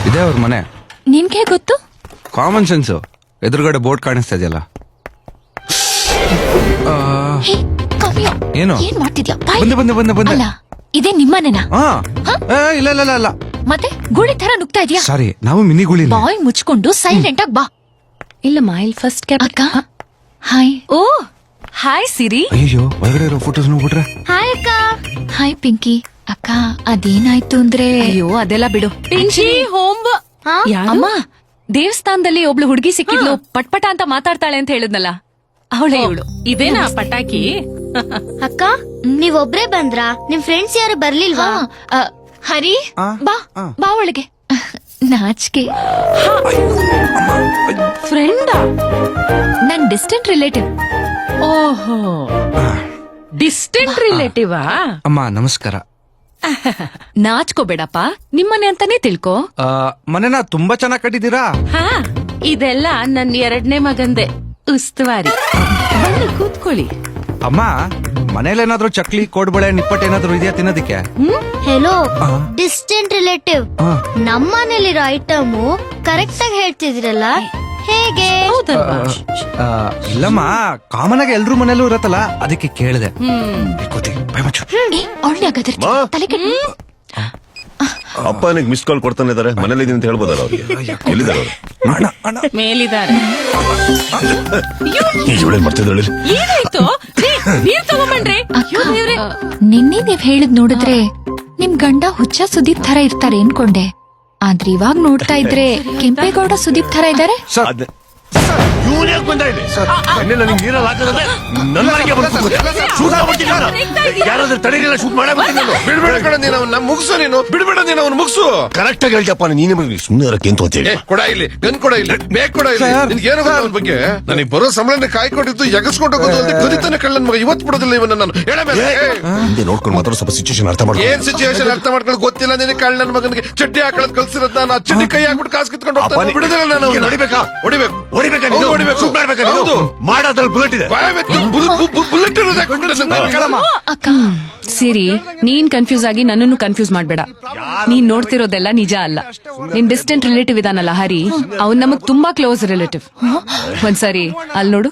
ಇದೇ ಅವ್ರ ಮನೆ. ನಿನ್ಗೆ ಗೊತ್ತು? Common sense. ಎದುರುಗಡೆ ಬೋರ್ಡ್ ಕಾಣಿಸ್ತಾ ಇದೆಯಲ್ಲ. ಹೇ, ಕಾವ್ಯ, ಏನು? ಏನ್ ಮಾಡ್ತಿದ್ಯಾ? ಬಂದೆ. ಅಲ್ಲ, ಇದೇ ನಿಮ್ಮನೆನಾ? ಇಲ್ಲ. ಮತ್ತೆ ಗುಳಿ ತರ ನುಗ್ತಾ ಇದೀಯಾ? ಸಾರಿ, ನಾವು ಮಿನಿಗುಳಿ. ಬಾಯ್ ಮುಚ್ಕೊಂಡು ಸೈಲೆಂಟ್ ಆಗಿ ಬಾ. ಇಲ್ಲಮ್ಮ, ಇಲ್ಲಿ ಫಸ್ಟ್ ಕ್ಯಾಪ್. ಅಕ್ಕ, ಹಾಯ್. ಓ ಹಾಯ್ ಸಿರಿ. ಅಯ್ಯೋ, ಒಳಗಡೆ ಇರೋ ಫೋಟೋಸ್ ನೋಡ್ಬಿಟ್ರೆ. ಹಾಯ್ ಅಕ್ಕ. ಹಾಯ್ ಪಿಂಕಿ. ಅಕ್ಕ, ಅದೇನಾಯ್ತು ಅಂದ್ರೆ... ಅಯ್ಯೋ ಅದೆಲ್ಲ ಬಿಡು. ಪಿಂಚಿ ಹೋಮ್. ಅಮ್ಮ, ದೇವಸ್ಥಾನದಲ್ಲಿ ಒಬ್ಳು ಹುಡುಗಿ ಸಿಕ್ಕಿದ್ಲು, ಪಟ್ಪಟ ಅಂತ ಮಾತಾಡ್ತಾಳೆ ಅಂತ ಹೇಳಿದ್ನಲ್ಲ, ಅವಳೇ ಇವಳು. ಇದೇನಾ ಪಟಾಕಿ? ಅಕ್ಕ, ನೀವೊಬ್ರೇ ಬಂದ್ರಾ? ನಿಮ್ ಫ್ರೆಂಡ್ಸ್ ಯಾರು ಬರ್ಲಿಲ್ವಾ? ಹರಿ, ಬಾ ಒಳಗೆ. ನಾಚಿಕೆ. ಫ್ರೆಂಡಾ? ನನ್ ಡಿಸ್ಟೆಂಟ್ ರಿಲೇಟಿವ್. ಓಹೋ, ಡಿಸ್ಟೆಂಟ್ ರಿಲೇಟಿವಾ? ಅಮ್ಮ ನಮಸ್ಕಾರ. ನಾಚ್ಕೋಬೇಡಪ್ಪ, ನಿಮ್ಮನೆ ಅಂತಾನೆ ತಿಳ್ಕೊ. ಮನೆನ ತುಂಬಾ ಚೆನ್ನಾಗ್ ಕಟ್ಟಿದೀರಾ. ಹಾ, ಇದೆಲ್ಲ ನನ್ 2ನೇ ಮಗಂದೆ ಉಸ್ತುವಾರಿ. ಬನ್ನಿ ಕೂತ್ಕೊಳ್ಳಿ. ಅಮ್ಮ, ಮನೇಲೇನಾದ್ರೂ ಚಕ್ಲಿ, ಕೋಡ್ಬಳೆ, ನಿಪ್ಪಟ್ಟು ಏನಾದ್ರು ಇದೆಯಾ ತಿನ್ನೋದಿಕ್ಕೆ? Hello, distant relative. ನಮ್ಮನೇಲಿರೋ ಐಟಮ್ ಕರೆಕ್ಟ್ ಆಗಿ ಹೇಳ್ತಿದ್ರಲ್ಲ, ಹೇಗೆ? ಇಲ್ಲಮ್ಮ, ಕಾಮನ್ ಆಗಿ ಎಲ್ರೂ ಮನೇಲೂ ಇರತ್ತಲ್ಲ, ಅದಕ್ಕೆ ಕೇಳಿದೆ. ತಲೆ ಕೆಟ್ಟ. ಅಪ್ಪ ನನಗೆ ಮಿಸ್ ಕಾಲ್ ಕೊಡ್ತಾನೆ ಇದಾರೆ, ಮನೇಲಿ ಇದೀನಿ ಅಂತ ಹೇಳ್ಬೋದಲ್ಲ ಅವ್ರಿಗೆ. ಎಲ್ಲಿದ್ದಾರೆ ಅವರು? ಮೇಲಿದ್ದಾರೆ. ಇವಳೇನ್ ಮಾಡ್ತಿದ್ದಾಳೆ? ಏನಾಯ್ತು? ನೀರ್ ತಗೊಂಬನ್ರಿ. ನಿನ್ನೆ ನೀವ್ ಹೇಳಿದ್ ನೋಡಿದ್ರೆ ನಿಮ್ ಗಂಡ ಹುಚ್ಚ ಸುದೀಪ್ ತರ ಇರ್ತಾರೆ ಅನ್ಕೊಂಡೆ. ಆದ್ರೆ ಇವಾಗ ನೋಡ್ತಾ ಇದ್ರೆ ಕೆಂಪೇಗೌಡ ಸುದೀಪ್ ತರ ಇದಾರೆ. ಯಾರಾದ್ರೂ ತಡೆಗಿಲ್ಲ, ಶೂಟ್ ಮಾಡೇ ಬಿಡ್ಬೇಡ ಕಣ ನೀನು ಅವ್ನ ಮುಗಿಸು. ನೀನು ಬಿಡ್ಬೇಡ, ನೀನು ಅವ್ನು ಮುಗಿಸು. ಕರೆಕ್ಟ್ ಆಗಿ ಹೇಳ್ತಪ್ಪ. ನೀನೇ ಸುಮ್ಮನೆ ಇರಕ್ಕೆ ಅಂತ ಹೇಳಿ. ಕೊಡ ಇಲ್ಲಿ, ಗನ್ ಕೊಡ ಇಲ್ಲಿ, ಬೇಗ ಕೊಡ ಇಲ್ಲಿ. ನಿನ್ಗೆ ಏನು ಗೊತ್ತ ಅವನ ಬಗ್ಗೆ? ನನಗೆ ಬರೋ ಸಂಬಳನ ಕಾಯ್ಕೊಂಡಿದ್ದು ಎಗಸ್ಕೊಂಡು ಹೋಗೋದು ಅಂತ ಕದಿತಾನೆ ಕಳ್ಳನ್ ಮಗ. ಇವತ್ತು ಬಿಡೋದಿಲ್ಲ ಇವನ್ನ ನಾನು. ಹಿಂದೆ ನೋಡ್ಕೊಂಡು ಮಾತ್ರ ಸ್ವಲ್ಪ ಸಿಚುವೇಶನ್ ಅರ್ಥ ಮಾಡ್ಕೊ. ಏನ್ ಸಿಚುವೇಶನ್ ಅರ್ಥ ಮಾಡ್ಕೊಂಡು ಗೊತ್ತಿಲ್ಲ ನಿನಗೆ? ಕಳ್ಳನ ಮಗನಿಗೆ ಚಡ್ಡಿ ಹಾಕೊಳ್ಳೋದು ಕಲ್ಸಿರೋದ್ ನಾನು. ಆ ಚಡ್ಡಿ ಕೈ ಹಾಕ್ಬಿಟ್ಟು ಕಾಸು ಕಿತ್ಕೊಂಡು ಹೋಗ್ತಾನೆ. ಬಿಡುದಿಲ್ಲ ನಾನು. ಹೊಡಿಬೇಕಾ? ಹೊಡಿಬೇಕು. ಮಾಡೋದ್ರಲ್ಲಿ ಬುಲೆಟ್ ಇದೆ. ಬುಲೆಟ್ ಅಕ್ಕ, ಸಿರಿ, ನೀನ್ ಕನ್ಫ್ಯೂಸ್ ಆಗಿ ನನ್ನನ್ನು ಕನ್ಫ್ಯೂಸ್ ಮಾಡ್ಬೇಡ. ನೀನ್ ನೋಡ್ತಿರೋದೆಲ್ಲ ನಿಜ ಅಲ್ಲ. ನಿನ್ ಡಿಸ್ಟೆಂಟ್ ರಿಲೇಟಿವ್ ಇದಾನಲ್ಲ ಹರಿ, ಅವ್ನ್ ನಮಗ್ ತುಂಬಾ ಕ್ಲೋಸ್ ರಿಲೇಟಿವ್. ಒಂದ್ಸರಿ ಅಲ್ಲಿ ನೋಡು.